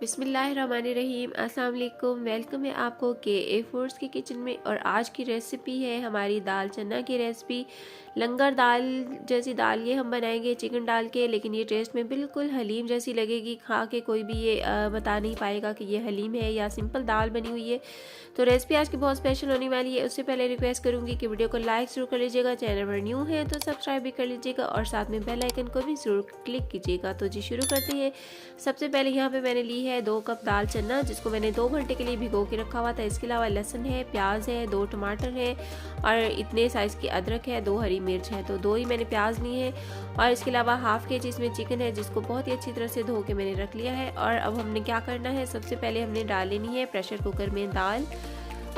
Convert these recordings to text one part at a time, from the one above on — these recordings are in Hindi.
बिस्मिल्लाहिर्रहमानिर्रहीम। अस्सलाम वालेकुम। वेलकम है आपको के ए फूड्स की किचन में। और आज की रेसिपी है हमारी दाल चना की रेसिपी। लंगर दाल जैसी दाल ये हम बनाएंगे चिकन डाल के, लेकिन ये टेस्ट में बिल्कुल हलीम जैसी लगेगी। खा के कोई भी ये बता नहीं पाएगा कि ये हलीम है या सिंपल दाल बनी हुई है। तो रेसिपी आज की बहुत स्पेशल होने वाली है। उससे पहले रिक्वेस्ट करूँगी कि वीडियो को लाइक ज़रूर कर लीजिएगा, चैनल पर न्यू है तो सब्सक्राइब भी कर लीजिएगा और साथ में बेल आइकन को भी ज़रूर क्लिक कीजिएगा। तो जी शुरू करते हैं। सबसे पहले यहाँ पे मैंने ली है 2 कप दाल चना, जिसको मैंने 2 घंटे के लिए भिगो के रखा हुआ था। इसके अलावा लहसुन है, प्याज है, 2 टमाटर है और इतने साइज़ की अदरक है, 2 हरी मिर्च है। तो 2 ही मैंने प्याज ली है। और इसके अलावा हाफ के जी इसमें चिकन है, जिसको बहुत ही अच्छी तरह से धो के मैंने रख लिया है। और अब हमने क्या करना है, सबसे पहले हमने डाल लेनी है प्रेशर कुकर में दाल।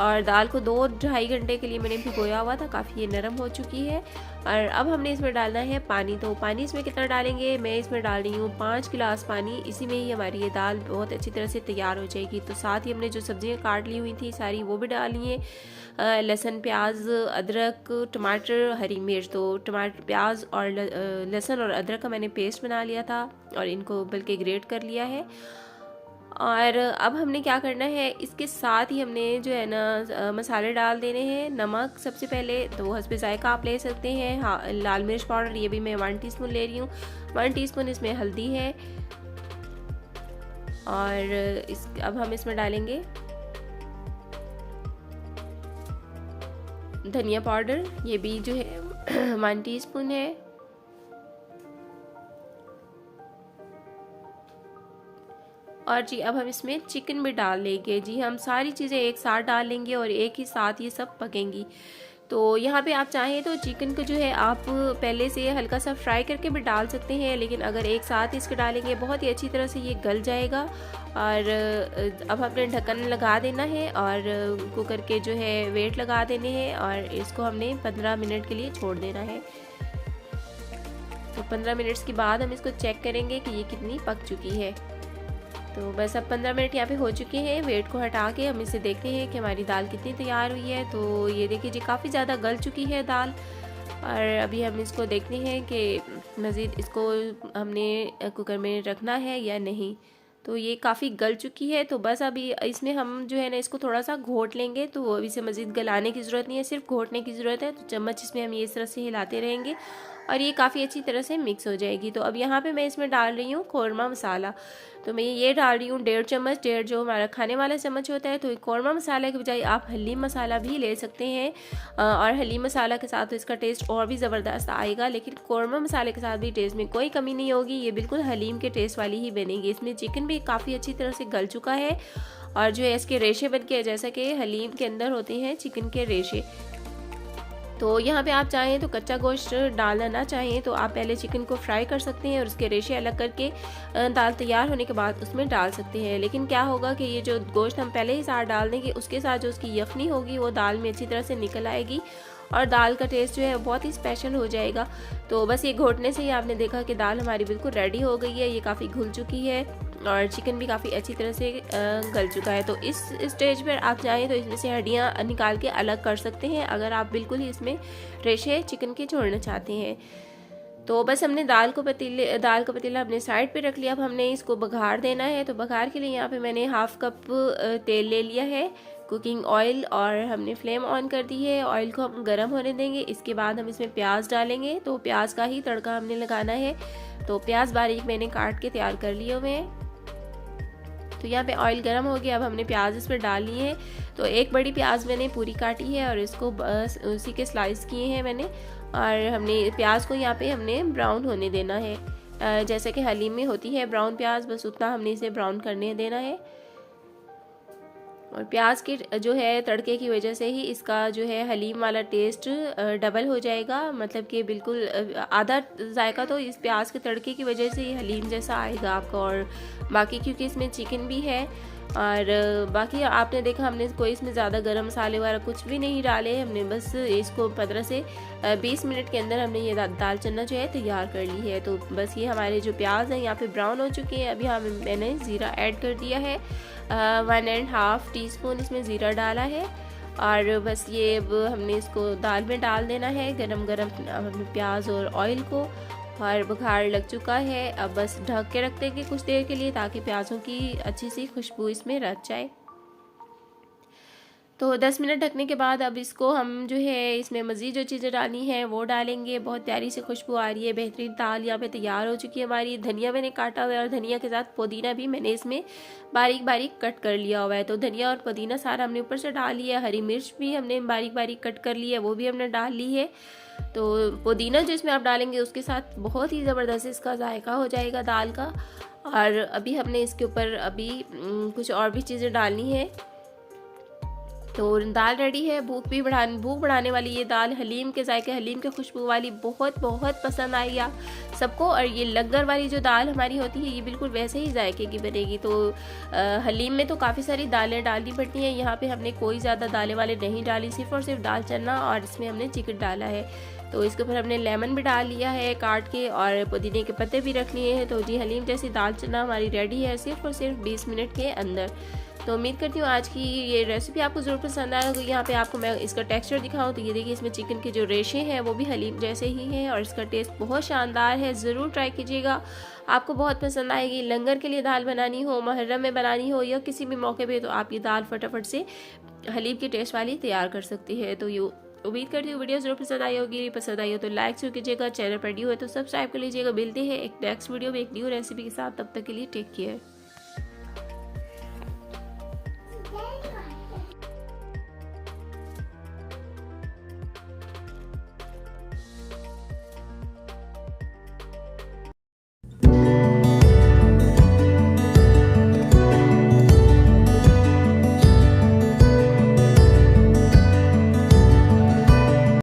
और दाल को 2-2.5 घंटे के लिए मैंने भिगोया हुआ था, काफ़ी ये नरम हो चुकी है। और अब हमने इसमें डालना है पानी। तो पानी इसमें कितना डालेंगे, मैं इसमें डाल रही हूँ 5 गिलास पानी। इसी में ही हमारी ये दाल बहुत अच्छी तरह से तैयार हो जाएगी। तो साथ ही हमने जो सब्जियाँ काट ली हुई थी सारी वो भी डाली है, लहसुन, प्याज, अदरक, टमाटर, हरी मिर्च। तो टमाटर, प्याज और लहसुन और अदरक का मैंने पेस्ट बना लिया था और इनको बल्कि ग्रेट कर लिया है। और अब हमने क्या करना है, इसके साथ ही हमने जो है ना मसाले डाल देने हैं। नमक सबसे पहले तो हस्बे ज़ायका आप ले सकते हैं। हाँ, लाल मिर्च पाउडर ये भी मैं 1 टीस्पून ले रही हूँ। 1 टीस्पून इसमें हल्दी है। और अब हम इसमें डालेंगे धनिया पाउडर, ये भी जो है 1 टीस्पून है। और जी अब हम इसमें चिकन भी डाल लेंगे। जी हम सारी चीज़ें एक साथ डाल लेंगे और एक ही साथ ये सब पकेंगी। तो यहाँ पे आप चाहें तो चिकन को जो है आप पहले से हल्का सा फ्राई करके भी डाल सकते हैं, लेकिन अगर एक साथ इसके डालेंगे बहुत ही अच्छी तरह से ये गल जाएगा। और अब हमने ढक्कन लगा देना है और कुकर के जो है वेट लगा देने हैं और इसको हमने 15 मिनट के लिए छोड़ देना है। तो 15 मिनट्स के बाद हम इसको चेक करेंगे कि ये कितनी पक चुकी है। तो बस अब 15 मिनट यहाँ पे हो चुके हैं। वेट को हटा के हम इसे देखते हैं कि हमारी दाल कितनी तैयार हुई है। तो ये देखिए जी काफ़ी ज़्यादा गल चुकी है दाल। और अभी हम इसको देखते हैं कि मज़ीद इसको हमने कुकर में रखना है या नहीं। तो ये काफ़ी गल चुकी है। तो बस अभी इसमें हम जो है ना इसको थोड़ा सा घोट लेंगे। तो अभी से मज़ीद गलाने की ज़रूरत नहीं है, सिर्फ घोटने की ज़रूरत है। तो चम्मच इसमें हम ये इस तरह से हिलाते रहेंगे और ये काफ़ी अच्छी तरह से मिक्स हो जाएगी। तो अब यहाँ पे मैं इसमें डाल रही हूँ कौरमा मसाला। तो मैं ये डाल रही हूँ 1.5 चम्मच, 1.5 जो हमारा खाने वाला चम्मच होता है। तो कौरमा मसाला के बजाय आप हलीम मसाला भी ले सकते हैं और हलीम मसाला के साथ तो इसका टेस्ट और भी ज़बरदस्त आएगा। लेकिन कौरमा मसाले के साथ भी टेस्ट में कोई कमी नहीं होगी, ये बिल्कुल हलीम के टेस्ट वाली ही बनेगी। इसमें चिकन भी काफ़ी अच्छी तरह से गल चुका है और जो है इसके रेशे बन के जैसा कि हलीम के अंदर होते हैं चिकन के रेशे। तो यहाँ पे आप चाहें तो कच्चा गोश्त डालना ना चाहें तो आप पहले चिकन को फ्राई कर सकते हैं और उसके रेशे अलग करके दाल तैयार होने के बाद उसमें डाल सकते हैं। लेकिन क्या होगा कि ये जो गोश्त हम पहले ही साथ डाल देंगे उसके साथ जो उसकी यखनी होगी वो दाल में अच्छी तरह से निकल आएगी और दाल का टेस्ट जो है बहुत ही स्पेशल हो जाएगा। तो बस ये घोटने से ही आपने देखा कि दाल हमारी बिल्कुल रेडी हो गई है, ये काफ़ी घुल चुकी है और चिकन भी काफ़ी अच्छी तरह से गल चुका है। तो इस स्टेज पर आप चाहें तो इसमें से हड्डियाँ निकाल के अलग कर सकते हैं, अगर आप बिल्कुल ही इसमें रेशे चिकन के छोड़ना चाहते हैं। तो बस हमने दाल का पतीला अपने साइड पे रख लिया। अब हमने इसको बघार देना है। तो बघार के लिए यहाँ पे मैंने 1/2 कप तेल ले लिया है, कुकिंग ऑयल, और हमने फ्लेम ऑन कर दी है। ऑयल को हम गर्म होने देंगे। इसके बाद हम इसमें प्याज डालेंगे। तो प्याज का ही तड़का हमने लगाना है। तो प्याज बारीक मैंने काट के तैयार कर लिए हुए हैं। तो यहाँ पे ऑयल गर्म हो गया, अब हमने प्याज इसमें डाल लिए हैं। तो 1 बड़ी प्याज मैंने पूरी काटी है और इसको बस उसी के स्लाइस किए हैं मैंने। और हमने प्याज को यहाँ पे हमने ब्राउन होने देना है, जैसे कि हलीम में होती है ब्राउन प्याज, बस उतना हमने इसे ब्राउन करने देना है। और प्याज के जो है तड़के की वजह से ही इसका जो है हलीम वाला टेस्ट डबल हो जाएगा, मतलब कि बिल्कुल आधा जायका तो इस प्याज के तड़के की वजह से ही हलीम जैसा आएगा आपका। और बाकी क्योंकि इसमें चिकन भी है और बाकी आपने देखा हमने कोई इसमें ज़्यादा गरम मसाले वगैरह कुछ भी नहीं डाले। हमने बस इसको 15 से 20 मिनट के अंदर हमने ये दाल चना जो है तैयार कर ली है। तो बस ये हमारे जो प्याज हैं यहाँ पे ब्राउन हो चुके हैं। अभी मैंने ज़ीरा ऐड कर दिया है, 1.5 टीस्पून इसमें ज़ीरा डाला है। और बस ये अब हमने इसको दाल में डाल देना है गरम गरम प्याज और ऑयल को। और बुखार लग चुका है। अब बस ढक के रख देंगे कुछ देर के लिए ताकि प्याज़ों की अच्छी सी खुशबू इसमें रच जाए। तो 10 मिनट ढकने के बाद अब इसको हम जो है इसमें मज़ीद जो चीज़ें डालनी है वो डालेंगे। बहुत प्यारी सी खुशबू आ रही है। बेहतरीन दाल यहाँ पे तैयार हो चुकी है हमारी। धनिया मैंने काटा हुआ है और धनिया के साथ पुदीना भी मैंने इसमें बारीक बारीक कट कर लिया हुआ है। तो धनिया और पुदीना सारा हमने ऊपर से डाल लिया। हरी मिर्च भी हमने बारीक बारीक कट कर ली है, वो भी हमने डाल ली है। तो पुदीना जो इसमें आप डालेंगे उसके साथ बहुत ही ज़बरदस्त इसका जायका हो जाएगा दाल का। और अभी हमने इसके ऊपर अभी कुछ और भी चीज़ें डालनी है। तो दाल रेडी है। भूख बढ़ाने वाली ये दाल, हलीम के जायके, हलीम के खुशबू वाली, बहुत बहुत पसंद आई आप सबको। और ये लंगर वाली जो दाल हमारी होती है ये बिल्कुल वैसे ही जायके की बनेगी। तो हलीम में तो काफ़ी सारी दालें डालनी पड़ती हैं, यहाँ पे हमने कोई ज़्यादा दालें वाले नहीं डाली, सिर्फ और सिर्फ दाल चना और इसमें हमने चिकन डाला है। तो इसके ऊपर हमने लेमन भी डाल लिया है काट के और पुदीने के पत्ते भी रख लिए हैं। तो जी हलीम जैसी दाल चना हमारी रेडी है सिर्फ और सिर्फ 20 मिनट के अंदर। तो उम्मीद करती हूँ आज की ये रेसिपी आपको ज़रूर पसंद आएगा। यहाँ पे आपको मैं इसका टेक्सचर दिखाऊँ तो ये देखिए इसमें चिकन के जो रेशे हैं वो भी हलीम जैसे ही हैं और इसका टेस्ट बहुत शानदार है। ज़रूर ट्राई कीजिएगा, आपको बहुत पसंद आएगी। लंगर के लिए दाल बनानी हो, मुहर्रम में बनानी हो या किसी भी मौके पे तो आप ये दाल फटाफट से हलीम की टेस्ट वाली तैयार कर सकती है। तो ये उम्मीद करती हूँ वीडियो ज़रूर पसंद आई होगी। पसंद आई हो तो लाइक जरूर कीजिएगा, चैनल पर न्यू है तो सब्सक्राइब कर लीजिएगा। मिलते हैं एक नेक्स्ट वीडियो में एक न्यू रेसिपी के साथ, तब तक के लिए टेक केयर।